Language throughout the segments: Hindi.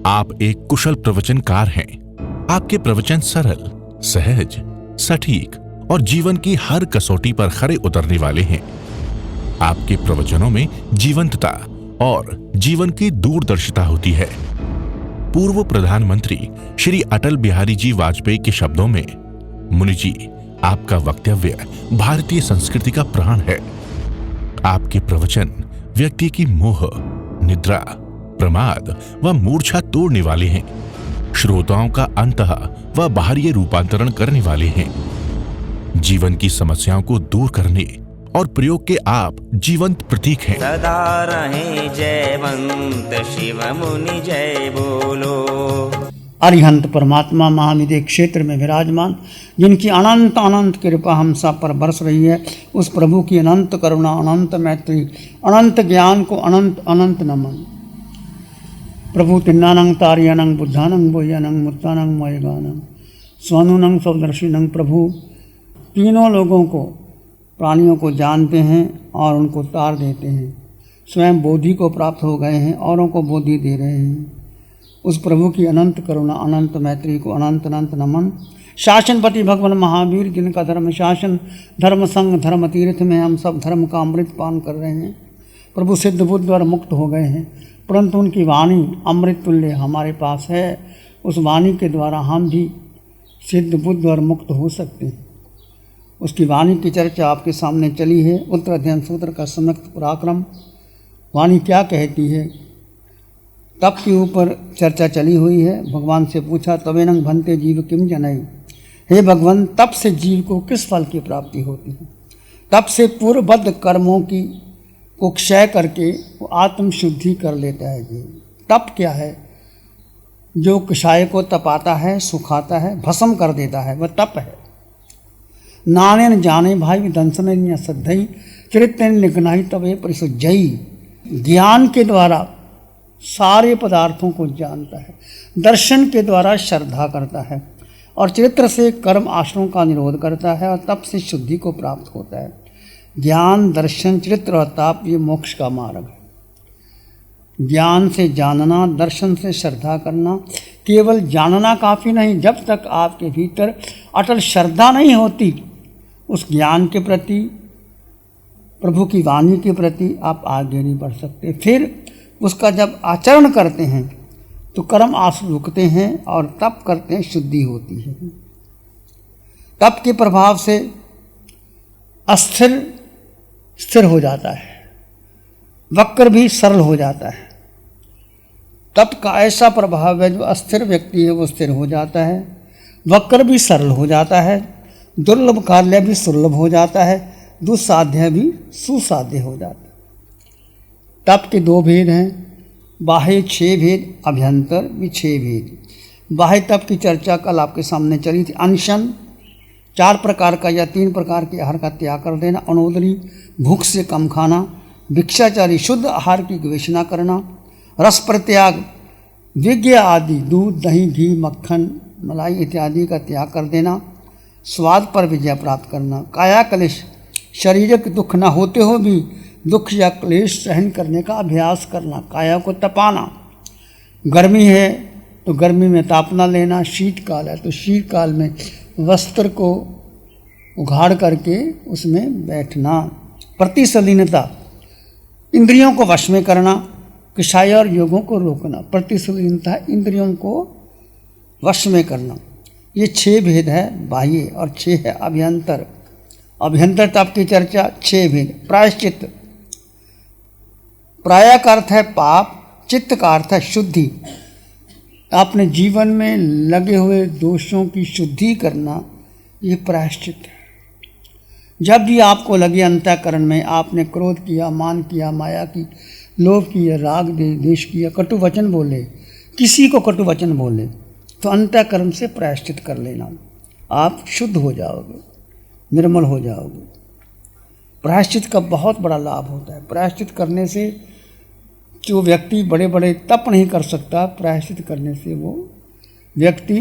आप एक कुशल प्रवचनकार हैं। आपके प्रवचन सरल, सहज, सटीक और जीवन की हर कसौटी पर खरे उतरने वाले हैं। आपके प्रवचनों में जीवंतता और जीवन की दूरदर्शिता होती है। पूर्व प्रधानमंत्री श्री अटल बिहारी जी वाजपेयी के शब्दों में, मुनि जी, आपका वक्तव्य भारतीय संस्कृति का प्राण है। आपके प्रवचन व्यक्ति की मोह, निद्रा, प्रमाद व मूर्छा तोड़ने वाले हैं। श्रोताओं का अंतः व बाहरी रूपांतरण करने वाले हैं। जीवन की समस्याओं को दूर करने और प्रयोग के आप जीवंत प्रतीक हैं। सदा रहे जयवंत शिव मुनि जय बोलो। अरिहंत परमात्मा महाविदेह क्षेत्र में विराजमान, जिनकी अनंत अनंत कृपा हम सब पर बरस रही है, उस प्रभु की अनंत करुणा, अनंत मैत्री, अनंत ज्ञान को अनंत अनंत नमन। प्रभु तिन्नानंग तारियानंग बुद्धानंग बोह्यानंग मुत्तानंग मयगानंग स्वानुनंग सौदर्शिनंग। प्रभु तीनों लोगों को, प्राणियों को जानते हैं और उनको तार देते हैं। स्वयं बोधि को प्राप्त हो गए हैं, औरों को बोधि दे रहे हैं। उस प्रभु की अनंत करुणा, अनंत मैत्री को अनंत अनंत नमन। शासनपति भगवान महावीर, जिनका धर्म शासन, धर्म संग, धर्म तीर्थ में हम सब धर्म का अमृत पान कर रहे हैं। प्रभु सिद्ध बुद्ध और मुक्त हो गए हैं, परंतु उनकी वाणी अमृत तुल्य हमारे पास है। उस वाणी के द्वारा हम भी सिद्ध बुद्ध और मुक्त हो सकते हैं। उसकी वाणी की चर्चा आपके सामने चली है। उत्तर अध्ययन सूत्र का संयुक्त पराक्रम। वाणी क्या कहती है? तप के ऊपर चर्चा चली हुई है। भगवान से पूछा, तवेनं भन्ते जीव किम जनई। हे भगवान, तप से जीव को किस फल की प्राप्ति होती है? तप से पूर्वबद्ध कर्मों की को क्षय करके वो आत्म शुद्धि कर लेता है जीव। तप क्या है? जो कषाय को तपाता है, सुखाता है, भस्म कर देता है, वह तप है। नाने न जाने भाई दंसन सद्धई चरित्र निगनाही तवे परिसुजई। ज्ञान के द्वारा सारे पदार्थों को जानता है, दर्शन के द्वारा श्रद्धा करता है और चरित्र से कर्म आश्रमों का निरोध करता है और तप से शुद्धि को प्राप्त होता है। ज्ञान, दर्शन, चरित्र और तप ये मोक्ष का मार्ग है। ज्ञान से जानना, दर्शन से श्रद्धा करना। केवल जानना काफ़ी नहीं, जब तक आपके भीतर अटल श्रद्धा नहीं होती उस ज्ञान के प्रति, प्रभु की वाणी के प्रति, आप आगे नहीं बढ़ सकते। फिर उसका जब आचरण करते हैं तो कर्म आंसू रुकते हैं और तप करते हैं, शुद्धि होती है। तप के प्रभाव से अस्थिर स्थिर हो जाता है, वक्र भी सरल हो जाता है। तप का ऐसा प्रभाव है, जो अस्थिर व्यक्ति है वो स्थिर हो जाता है, वक्र भी सरल हो जाता है, दुर्लभ कार्य भी सुलभ हो जाता है, दुस्साध्य भी सुसाध्य हो जाता है। तप के दो भेद हैं, बाह्य 6 भेद, अभ्यंतर भी 6 भेद। बाह्य तप की चर्चा कल आपके सामने चली थी। अनशन, 4 प्रकार का या 3 प्रकार के आहार का त्याग कर देना। अनोदरी, भूख से कम खाना। भिक्षाचारी, शुद्ध आहार की गवेषणा करना। रस परित्याग, विज्ञ आदि, दूध, दही, घी, मक्खन, मलाई इत्यादि का त्याग कर देना। स्वाद पर विजय प्राप्त करना। काया क्लेश, शारीरिक दुख न होते हो भी दुख या क्लेश सहन करने का अभ्यास करना, काया को तपाना। गर्मी है तो गर्मी में तापना लेना, शीतकाल है तो शीतकाल में वस्त्र को उघाड़ करके उसमें बैठना। प्रतिसलीनता, इंद्रियों को वश में करना, कषाय और योगों को रोकना। प्रतिसलीनता, इंद्रियों को वश में करना। ये 6 भेद है बाह्य और 6 है अभ्यंतर। अभ्यंतर तप की चर्चा 6 भेद। प्रायश्चित, प्राय का अर्थ है पाप, चित्त का अर्थ है शुद्धि। आपने जीवन में लगे हुए दोषों की शुद्धि करना, ये प्रायश्चित है। जब भी आपको लगे अंतःकरण में आपने क्रोध किया, मान किया, माया की, लोभ किया, राग द्वेष किया, कटु वचन बोले, किसी को कटु वचन बोले, तो अंतःकरण से प्रायश्चित कर लेना। आप शुद्ध हो जाओगे, निर्मल हो जाओगे। प्रायश्चित का बहुत बड़ा लाभ होता है। प्रायश्चित करने से जो व्यक्ति बड़े बड़े तप नहीं कर सकता, प्रायश्चित करने से वो व्यक्ति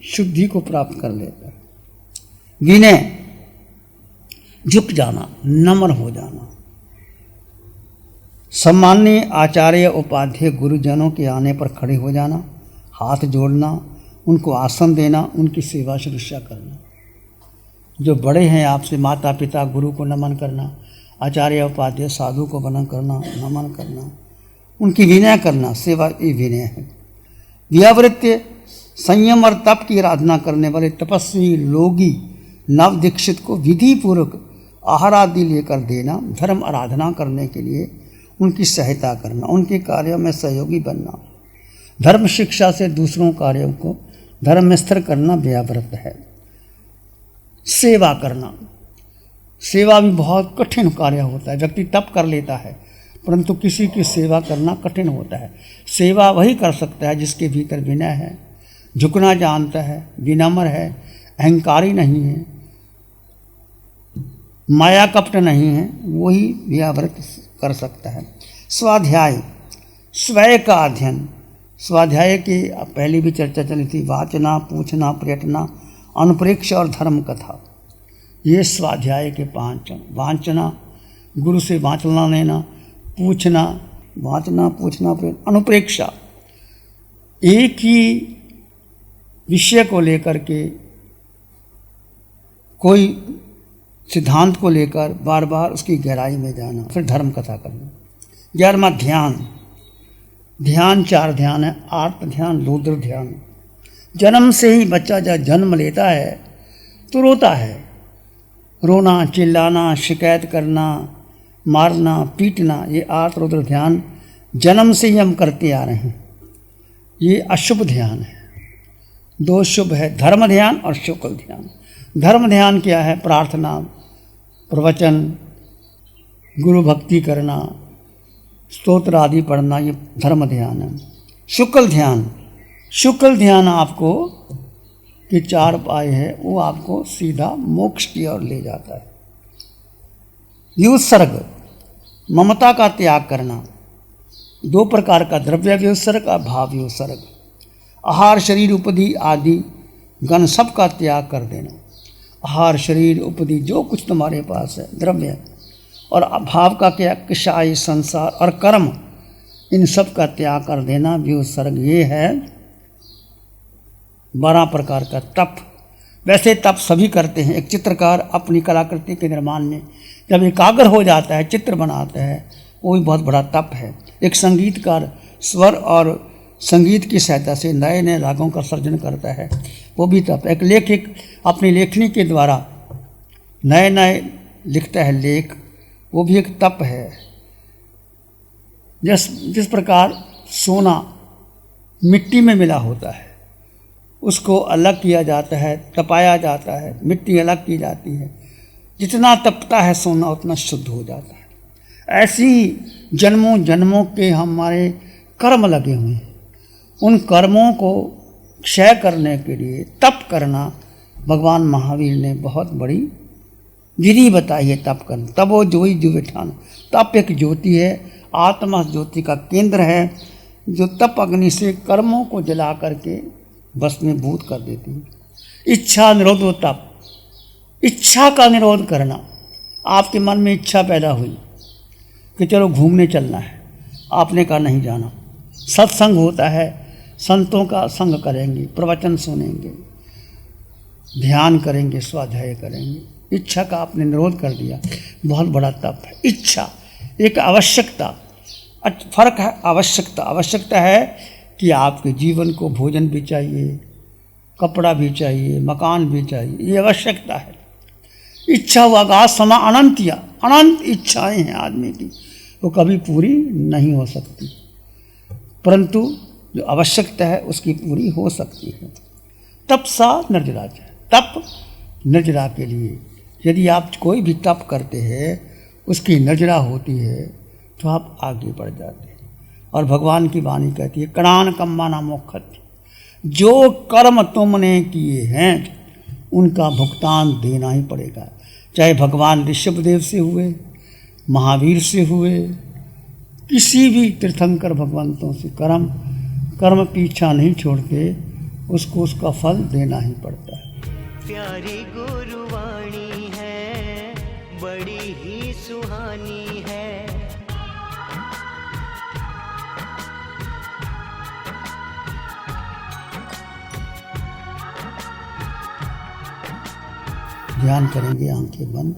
शुद्धि को प्राप्त कर लेता है। विनय, झुक जाना, नम्र हो जाना। सम्माननीय आचार्य, उपाध्याय, गुरुजनों के आने पर खड़े हो जाना। हाथ जोड़ना, उनको आसन देना, उनकी सेवा शुश्रूषा करना। जो बड़े हैं आपसे, माता पिता गुरु को नमन करना, आचार्य उपाध्याय साधु को वंदन करना, नमन करना, उनकी विनय करना, सेवा ये विनय है। व्यावृत्य संयम और तप की आराधना करने वाले तपस्वी लोगी नव दीक्षित को विधि पूर्वक आहार आदि लेकर देना, धर्म आराधना करने के लिए उनकी सहायता करना, उनके कार्यों में सहयोगी बनना, धर्म शिक्षा से दूसरों कार्यों को धर्म में स्थिर करना व्याव्रत है। सेवा करना, सेवा भी बहुत कठिन कार्य होता है। व्यक्ति तप कर लेता है परंतु किसी की सेवा करना कठिन होता है। सेवा वही कर सकता है जिसके भीतर विनय है, झुकना जानता है, विनम्र है, अहंकारी नहीं है, माया कपट नहीं है, वही व्याव्रत कर सकता है। स्वाध्याय, स्वयं का अध्ययन। स्वाध्याय की पहले भी चर्चा चली थी। वाचना, पूछना, प्रयटना, अनुप्रेक्ष और धर्म कथा, ये स्वाध्याय के 5 चरण। वाचना, गुरु से वाचना लेना, पूछना, वाचना, पूछना, अनुप्रेक्षा, एक ही विषय को लेकर के, कोई सिद्धांत को लेकर बार बार उसकी गहराई में जाना, फिर धर्म कथा करना। 11वां ध्यान। ध्यान 4 ध्यान है, आर्त ध्यान, रुद्र ध्यान। जन्म से ही बच्चा जब जन्म लेता है तो रोता है, रोना, चिल्लाना, शिकायत करना, मारना, पीटना, ये आर्त रुद्र ध्यान जन्म से ही हम करते आ रहे हैं। ये अशुभ ध्यान है। 2 शुभ है, धर्म ध्यान और शुक्ल ध्यान। धर्म ध्यान क्या है? प्रार्थना, प्रवचन, गुरु भक्ति करना, स्तोत्र आदि पढ़ना, ये धर्म ध्यान है। शुक्ल ध्यान, शुक्ल ध्यान आपको के 4 उपाय है, वो आपको सीधा मोक्ष की ओर ले जाता है। व्युत्सर्ग, ममता का त्याग करना। 2 प्रकार का, द्रव्य व्युत्सर्ग और भाव व्युत्सर्ग। आहार, शरीर, उपधि आदि गण सब का त्याग कर देना। आहार, शरीर, उपधि जो कुछ तुम्हारे पास है, द्रव्य, और भाव का क्या, किशाई, संसार और कर्म, इन सब का त्याग कर देना व्युत्सर्ग। ये है 12 प्रकार का तप। वैसे तप सभी करते हैं। एक चित्रकार अपनी कलाकृति के निर्माण में जब एकाग्र हो जाता है, चित्र बनाता है, वो भी बहुत बड़ा तप है। एक संगीतकार स्वर और संगीत की सहायता से नए नए रागों का सर्जन करता है, वो भी तप। एक लेखक अपनी लेखनी के द्वारा नए नए लिखता है लेख, वो भी एक तप है। जिस प्रकार सोना मिट्टी में मिला होता है, उसको अलग किया जाता है, तपाया जाता है, मिट्टी अलग की जाती है। जितना तपता है सोना उतना शुद्ध हो जाता है। ऐसे ही जन्मों जन्मों के हमारे कर्म लगे हुए हैं, उन कर्मों को क्षय करने के लिए तप करना भगवान महावीर ने बहुत बड़ी विधि बताई है। तप करना, तपो जोई जुवे ठान। तप एक ज्योति है, आत्मा ज्योति का केंद्र है, जो तप अग्नि से कर्मों को जला करके भस्मीभूत कर देती है। इच्छा निरोधो तप, इच्छा का निरोध करना। आपके मन में इच्छा पैदा हुई कि चलो घूमने चलना है, आपने कहा नहीं जाना। सत्संग होता है, संतों का संग करेंगे, प्रवचन सुनेंगे, ध्यान करेंगे, स्वाध्याय करेंगे। इच्छा का आपने निरोध कर दिया, बहुत बड़ा तप है। इच्छा एक आवश्यकता, फर्क है। आवश्यकता, आवश्यकता है कि आपके जीवन को भोजन भी चाहिए, कपड़ा भी चाहिए, मकान भी चाहिए, ये आवश्यकता है। इच्छा व अगाध समा अनंतिया, अनंत इच्छाएं हैं आदमी की, वो कभी पूरी नहीं हो सकती, परंतु जो आवश्यकता है उसकी पूरी हो सकती है। तप सा निर्जराज है। तप निर्जरा के लिए यदि आप कोई भी तप करते हैं, उसकी निर्जरा होती है तो आप आगे बढ़ जाते हैं। और भगवान की वाणी कहती है, कणान कम्माना मोक्षत, जो कर्म तुमने किए हैं उनका भुगतान देना ही पड़ेगा। चाहे भगवान ऋषभदेव से हुए, महावीर से हुए, किसी भी तीर्थंकर भगवंतों से कर्म पीछा नहीं छोड़ते, उसको उसका फल देना ही पड़ता है। प्यारी गुरुवाणी है, बड़ी ही सुहानी है। ध्यान करेंगे आंखें बंद,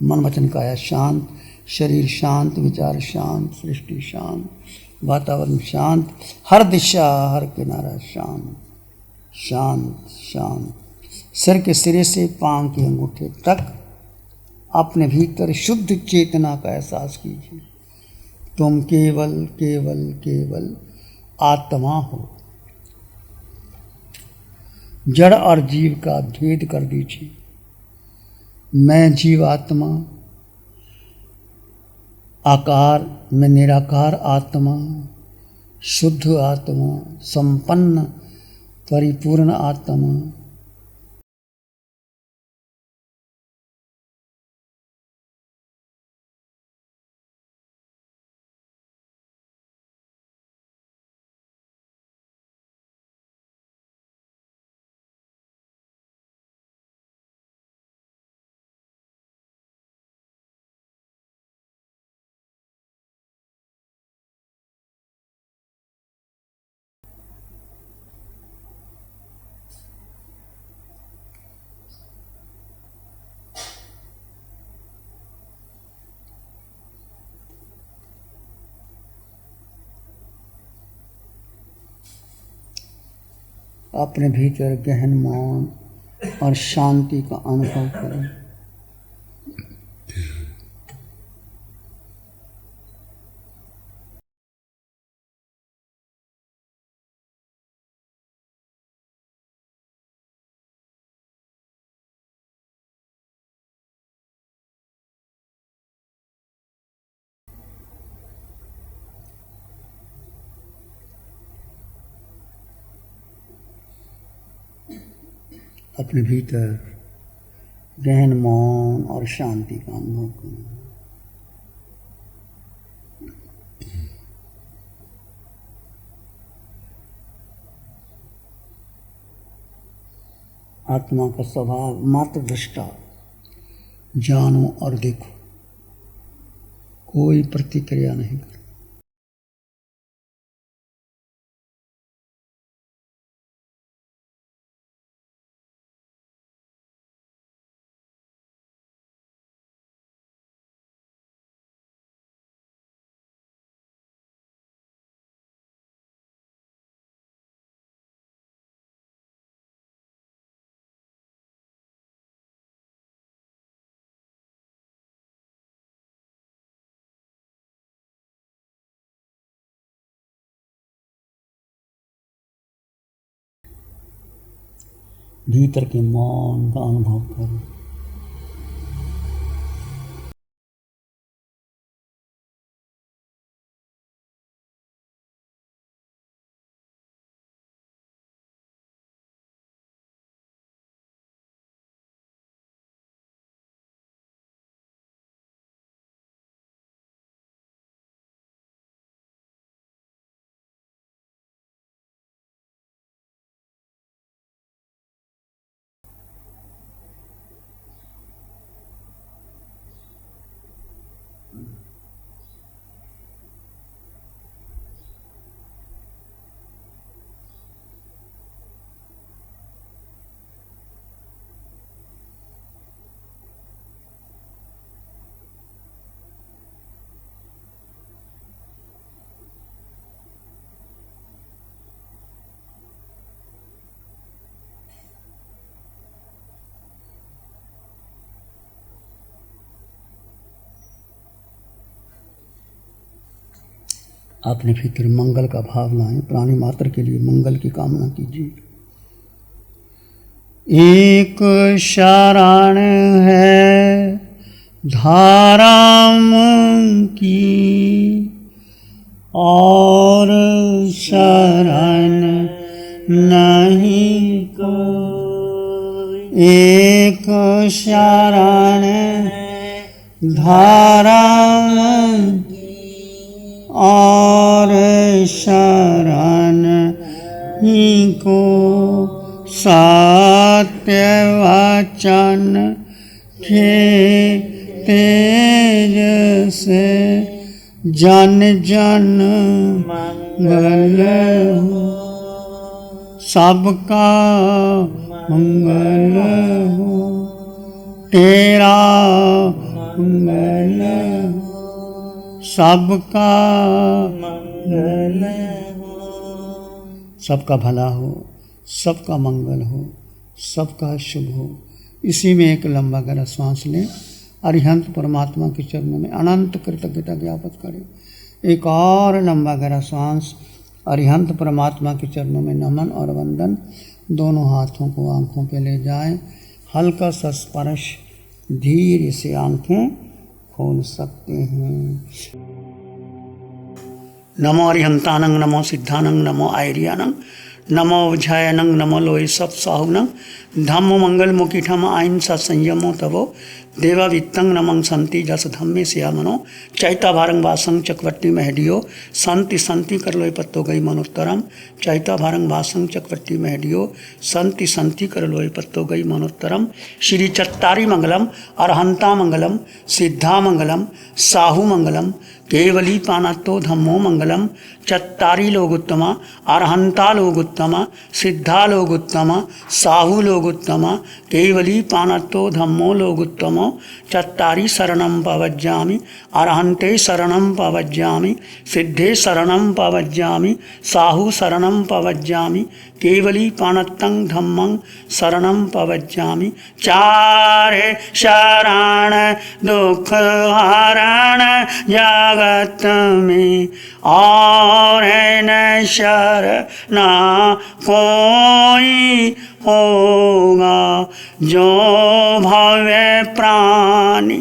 मन वचन काया शांत, शरीर शांत, विचार शांत, सृष्टि शांत, वातावरण शांत, हर दिशा हर किनारा शांत शांत शांत। सिर के सिरे से पांव के अंगूठे तक अपने भीतर शुद्ध चेतना का एहसास कीजिए। तुम केवल केवल केवल आत्मा हो। जड़ और जीव का भेद कर दीजिए। मैं जीवात्मा, आकार में निराकार आत्मा, शुद्ध आत्मा, संपन्न परिपूर्ण आत्मा। अपने भीतर गहन मौन और शांति का अनुभव करें। अपने भीतर गहन मौन और शांति का अनुभव करें। आत्मा का स्वभाव मात्र दृष्टा, जानो और देखो, कोई प्रतिक्रिया नहीं करो। भीतर के मौन का अनुभव करो। अपने भीतर मंगल का भाव लाएं, प्राणी मात्र के लिए मंगल की कामना कीजिए। एक शरण है धाराम की और शरण नहीं को। एक शरण धाराम और शरण ही को। सत्य वचन के तेज से जन जन मंगल हो। सबका मंगल हो। तेरा मंगल सबका मंगल हो, सबका भला हो, सबका मंगल हो, सबका शुभ हो। इसी में एक लंबा गहरा श्वास लें, अरिहंत परमात्मा के चरणों में अनंत कृतज्ञता ज्ञापित करें। एक और लंबा गहरा श्वास, अरिहंत परमात्मा के चरणों में नमन और वंदन। दोनों हाथों को आंखों पे ले जाएं, हल्का सा स्पर्श, धीरे से आंखें खोल सकते हैं। नमो अरिहंतानंग, नमो सिद्धानंग, नमो आयरियानंग, नमो विजयानंग, नमो लोय सब साहुनंग, धम्मो मंगल मुकीठम आइन सा संयमो तवो देवा वित्तंग नमंग संति जस धम्मे सियामनो चैता भारंग वासंग चकवट्टी महडियो संति संति कर लोय पत्तो गई मनोत्तरम चैता भारंग वासंग चकवट्टी महडियो संति संति कर लोय पत्तो गई मनोत्तरम। श्री चत्तारी मंगलम, अरहंता मंगलम, सिद्धा मंगलम, साहू मंगलम, केवली पानातो धम्मो मंगलम। चत्तारी लोग उत्तमा, अरहंता लोग उत्तमा, सिद्धा लोग उत्तमा, साहू लोग उत्तमा, केवली पानातो धम्मो लोग उत्तमो। चत्तारी शरणं पवज्जामि, अरहंते शरणं पवज्जामि, सिद्धे शरणं पवज्जामि, साहू शरणं पवज्जामि, केवली पाणत्तं धम्मं शरणं पवज्जामि। चारे शरण दुख हरण जगत में और न शरणा कोई होगा। जो भव्य प्राणी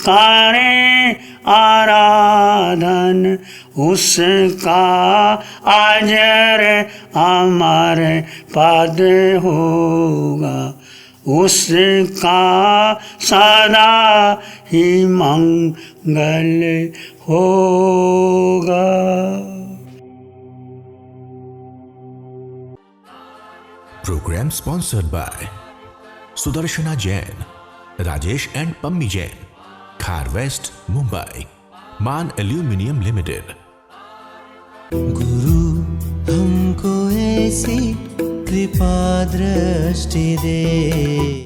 करे आराधन उसका अजर अमर पद होगा, उसका सदा ही मंगल होगा। Program sponsored by Sudarshana Jain, Rajesh and Pammi Jain, Khar West, Mumbai, Man Aluminium Limited। गुरु हमको ऐसी कृपा दृष्टि दे।